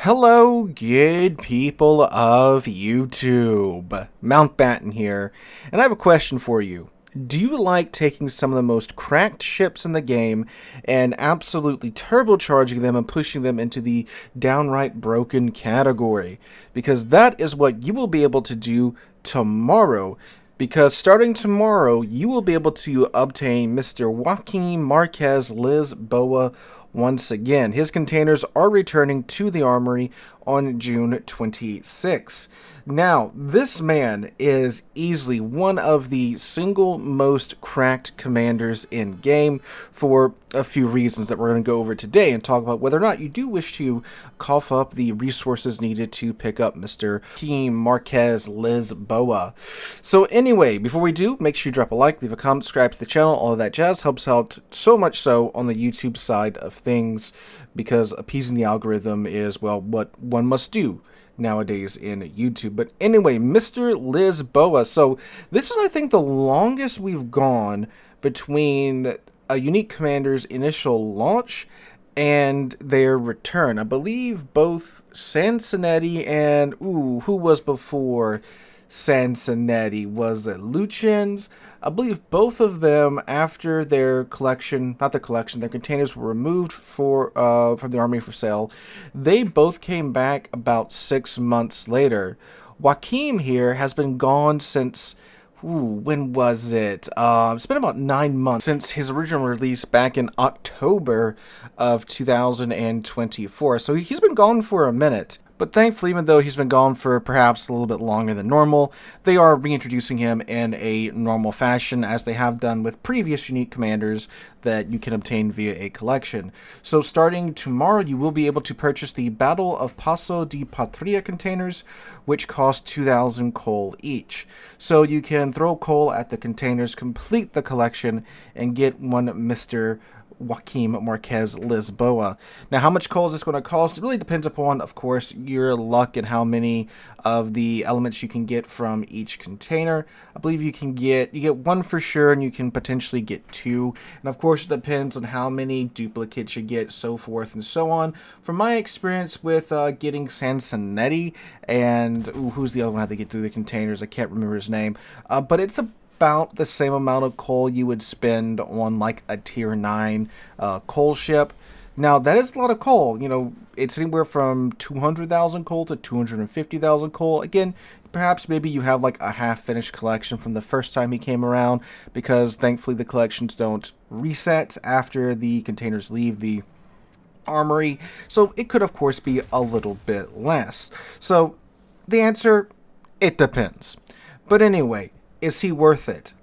Hello, good people of YouTube. Mountbatten here, and I have a question for you. Do you like taking some of the most cracked ships in the game and absolutely turbocharging them and pushing them into the downright broken category? Because that is what you will be able to do tomorrow. Because starting tomorrow, you will be able to obtain Mr. Joaquim Marquez Lisboa once again. His containers are returning to the armory on June 26. Now, this man is easily one of the single most cracked commanders in game for a few reasons that we're going to go over today and talk about whether or not you do wish to cough up the resources needed to pick up Mr. Joaquim Marquez Lisboa. So anyway, before we do, make sure you drop a like, leave a comment, subscribe to the channel. All of that jazz helps out so much so on the YouTube side of things, because appeasing the algorithm is, well, what one must do nowadays in YouTube. But anyway, Mr. Lisboa. So this is, I think, the longest we've gone between a unique commander's initial launch and their return. I believe both Sansonetti and who was before Sansonetti? Was it Lucian's? I believe both of them, after their collection, not their collection, their containers were removed from the army for sale. They both came back about 6 months later. Joaquim here has been gone since, when was it? It's been about 9 months since his original release back in October of 2024. So he's been gone for a minute. But thankfully, even though he's been gone for perhaps a little bit longer than normal, they are reintroducing him in a normal fashion, as they have done with previous unique commanders that you can obtain via a collection. So starting tomorrow, you will be able to purchase the Battle of Paso de Patria containers, which cost 2,000 coal each. So you can throw coal at the containers, complete the collection, and get one Mr. Joaquim Marquez Lisboa. Now, how much coal is this going to cost? It really depends upon, of course, your luck and how many of the elements you can get from each container. I believe you get one for sure, and you can potentially get two. And of course, it depends on how many duplicates you get, so forth and so on. From my experience with getting Sansonetti and who's the other one I had to get through the containers? I can't remember his name, but it's about the same amount of coal you would spend on like a tier 9 coal ship. Now, that is a lot of coal. You know, it's anywhere from 200,000 coal to 250,000 coal. Again, perhaps maybe you have like a half-finished collection from the first time he came around, because thankfully the collections don't reset after the containers leave the armory. So it could, of course, be a little bit less. So the answer, it depends. But anyway, is he worth it?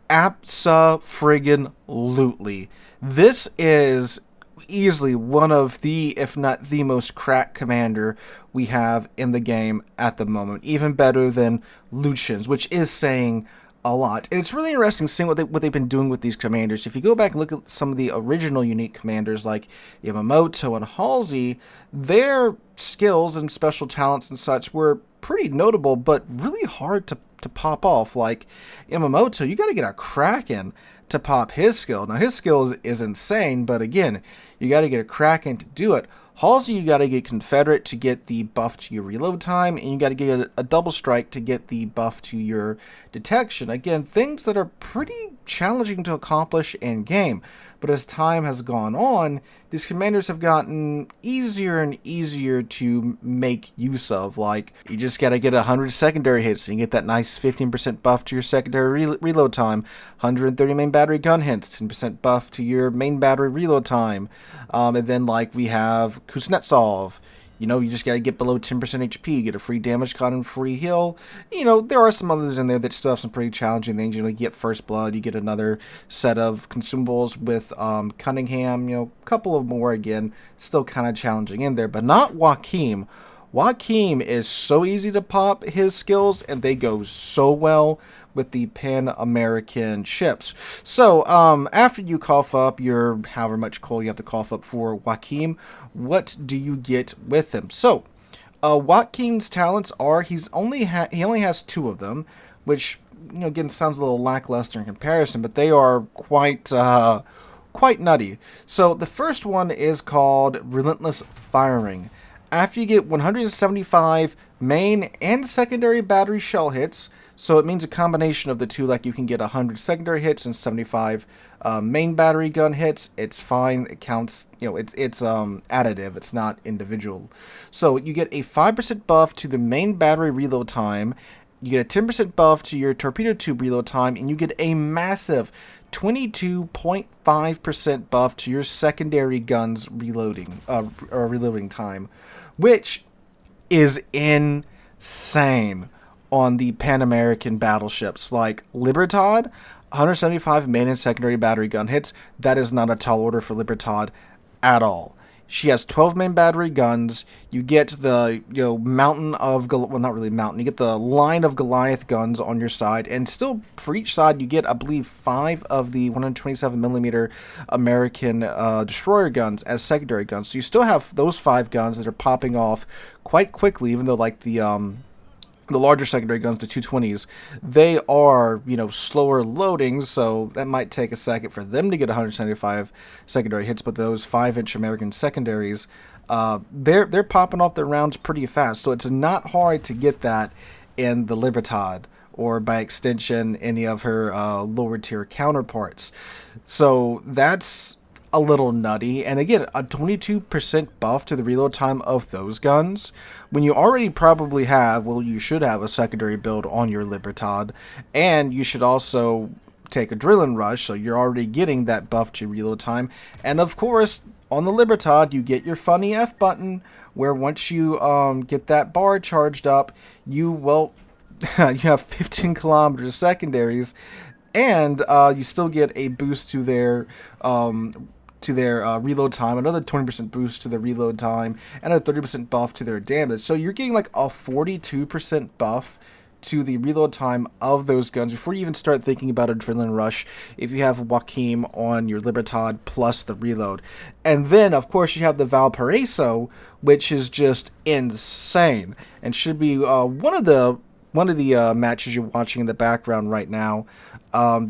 Abso-friggin-lutely. This is easily one of the, if not the most cracked commander we have in the game at the moment. Even better than Lucian's, which is saying a lot. And it's really interesting seeing what they've been doing with these commanders. If you go back and look at some of the original unique commanders like Yamamoto and Halsey, their skills and special talents and such were pretty notable, but really hard to pop off. Like Yamamoto, you got to get a Kraken to pop his skill. Now, his skill is insane, but again, you got to get a Kraken to do it. Halsey, you got to get Confederate to get the buff to your reload time, and you got to get a double strike to get the buff to your detection. Again, things that are pretty challenging to accomplish in game. But as time has gone on, these commanders have gotten easier and easier to make use of. Like, you just got to get 100 secondary hits, and you get that nice 15% buff to your secondary reload time. 130 main battery gun hits, 10% buff to your main battery reload time. And then, like, we have Kuznetsov. You know, you just got to get below 10% HP, get a free damage cut and free heal. You know, there are some others in there that still have some pretty challenging things. You know, you get First Blood, you get another set of consumables with Cunningham, you know, a couple of more, again, still kind of challenging in there, but not Joaquim. Joaquim is so easy to pop his skills, and they go so well with the Pan-American ships. So, after you cough up your however much coal you have to cough up for Joaquim, what do you get with him? So, Joaquim's talents are, he only has 2 of them, which, you know, again, sounds a little lackluster in comparison, but they are quite nutty. So, the first one is called Relentless Firing. After you get 175 main and secondary battery shell hits, so it means a combination of the two, like you can get 100 secondary hits and 75 main battery gun hits. It's fine. It counts, it's additive. It's not individual. So you get a 5% buff to the main battery reload time. You get a 10% buff to your torpedo tube reload time, and you get a massive 22.5% buff to your secondary guns reloading time, which is insane on the Pan American battleships like Libertad. 175 main and secondary battery gun hits. That is not a tall order for Libertad at all. She has 12 main battery guns. You get the mountain of not really mountain. You get the line of Goliath guns on your side, and still for each side you get, I believe, 5 of the 127 millimeter American destroyer guns as secondary guns. So you still have those 5 guns that are popping off quite quickly, even though like the larger secondary guns, the 220s, they are, slower loading, so that might take a second for them to get 175 secondary hits, but those 5-inch American secondaries, they're popping off their rounds pretty fast, so it's not hard to get that in the Libertad, or by extension, any of her lower tier counterparts. So that's a little nutty, and again, a 22% buff to the reload time of those guns when you already probably have, you should have a secondary build on your Libertad, and you should also take Adrenaline Rush, so you're already getting that buff to reload time. And of course, on the Libertad, you get your funny F button, where once you get that bar charged up, you have 15 kilometers secondaries, and you still get a boost to their reload time, another 20% boost to their reload time, and a 30% buff to their damage. So you're getting like a 42% buff to the reload time of those guns before you even start thinking about Adrenaline Rush if you have Joaquim on your Libertad plus the reload. And then, of course, you have the Valparaiso, which is just insane and should be one of the matches you're watching in the background right now,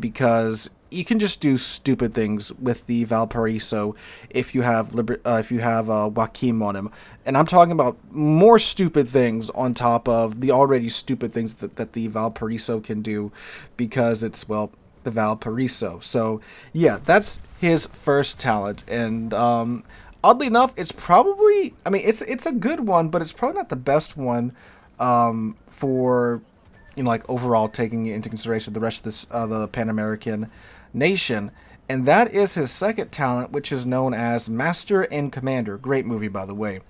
because you can just do stupid things with the Valparaiso if you have Joaquim on him, and I'm talking about more stupid things on top of the already stupid things that the Valparaiso can do, because it's the Valparaiso. So yeah, that's his first talent, and oddly enough, it's probably, it's a good one, but it's probably not the best one for overall taking into consideration the rest of this the Pan American nation, and that is his second talent, which is known as Master and Commander. Great movie, by the way.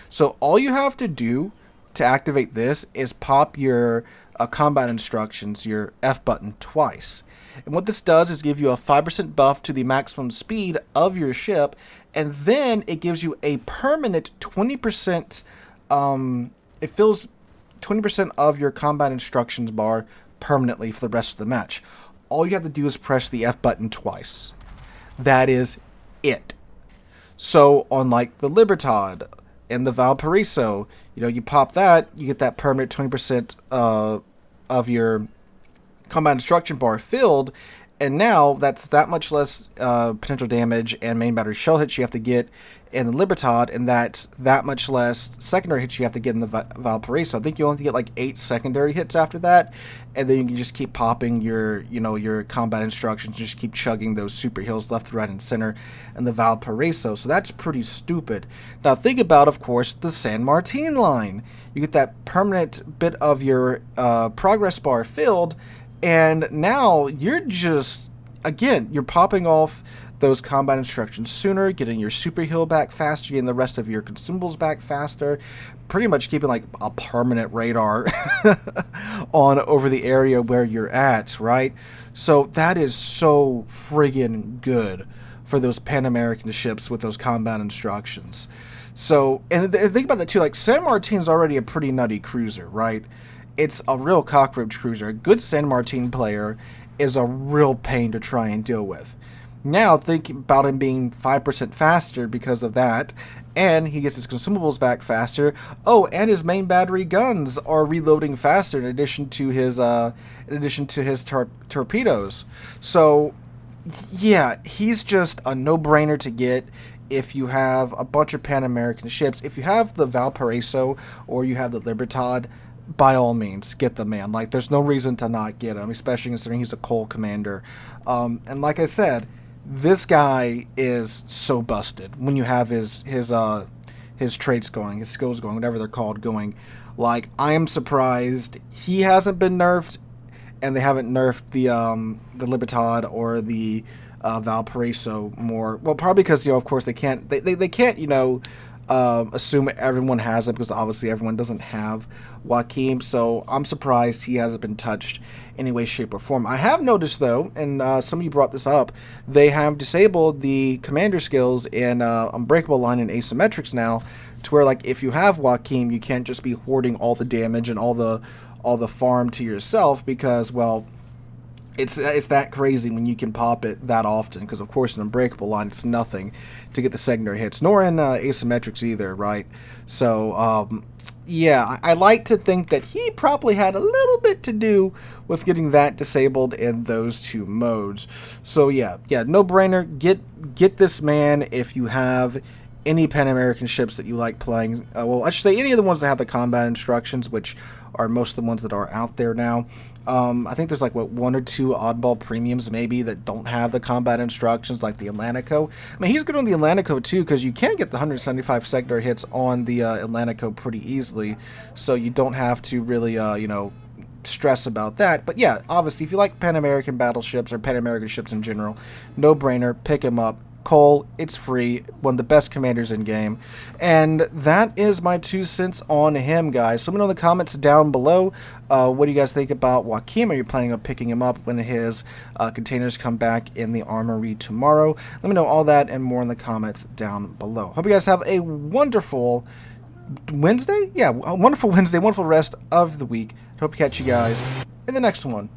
So all you have to do to activate this is pop your combat instructions, your F button, twice. And what this does is give you a 5% buff to the maximum speed of your ship, and then it gives you a permanent 20%, it fills 20% of your combat instructions bar permanently for the rest of the match. All you have to do is press the F button twice. That is it. So unlike the Libertad and the Valparaiso, you pop that, you get that permanent 20% of your combat instruction bar filled, and now that's that much less potential damage and main battery shell hits you have to get in the Libertad, and that's that much less secondary hits you have to get in the Valparaiso. I think you only have to get like 8 secondary hits after that, and then you can just keep popping your combat instructions, just keep chugging those super heals left, right, and center in the Valparaiso. So that's pretty stupid. Now think about, of course, the San Martin line. You get that permanent bit of your progress bar filled, and now you're just, again, you're popping off those combat instructions sooner, getting your super heal back faster, getting the rest of your consumables back faster, pretty much keeping like a permanent radar on over the area where you're at, right? So that is so friggin' good for those Pan American ships with those combat instructions. So, and think about that too, like San Martin's already a pretty nutty cruiser, right? It's a real cockroach cruiser. A good San Martin player is a real pain to try and deal with. Now think about him being 5% faster because of that, and he gets his consumables back faster. Oh, and his main battery guns are reloading faster in addition to his torpedoes. So yeah, he's just a no-brainer to get if you have a bunch of Pan American ships, if you have the Valparaiso or you have the Libertad, by all means, get the man. Like, there's no reason to not get him, especially considering he's a coal commander. And like I said, this guy is so busted when you have his traits going, his skills going, whatever they're called, going. Like, I am surprised he hasn't been nerfed, and they haven't nerfed the Libertad or the Valparaiso more. Well, probably because, of course they can't assume everyone has it, because obviously everyone doesn't have Joaquim. So I'm surprised he hasn't been touched any way, shape, or form. I have noticed though, and some of you brought this up, they have disabled the commander skills in Unbreakable Line and Asymmetrics now, to where, like, if you have Joaquim, you can't just be hoarding all the damage and all the farm to yourself, because, well, it's that crazy when you can pop it that often, because of course in Unbreakable Line it's nothing to get the secondary hits, nor in Asymmetrics either, right? So yeah, I like to think that he probably had a little bit to do with getting that disabled in those two modes. So yeah, no brainer, get this man if you have any Pan American ships that you like playing. Well, I should say any of the ones that have the combat instructions, which are most of the ones that are out there now. I think there's like, what, one or two oddball premiums maybe that don't have the combat instructions, like the Atlantico. I mean, he's good on the Atlantico too, because you can get the 175 sector hits on the Atlantico pretty easily, so you don't have to really, stress about that. But yeah, obviously, if you like Pan American battleships or Pan American ships in general, no brainer, pick him up. Cole, it's free, one of the best commanders in game. And that is my 2 cents on him, guys. So let me know in the comments down below, what do you guys think about Joaquim? Are you planning on picking him up when his containers come back in the armory tomorrow? Let me know all that and more in the comments down below. Hope you guys have a wonderful Wednesday. Yeah, a wonderful Wednesday, wonderful rest of the week. Hope to catch you guys in the next one.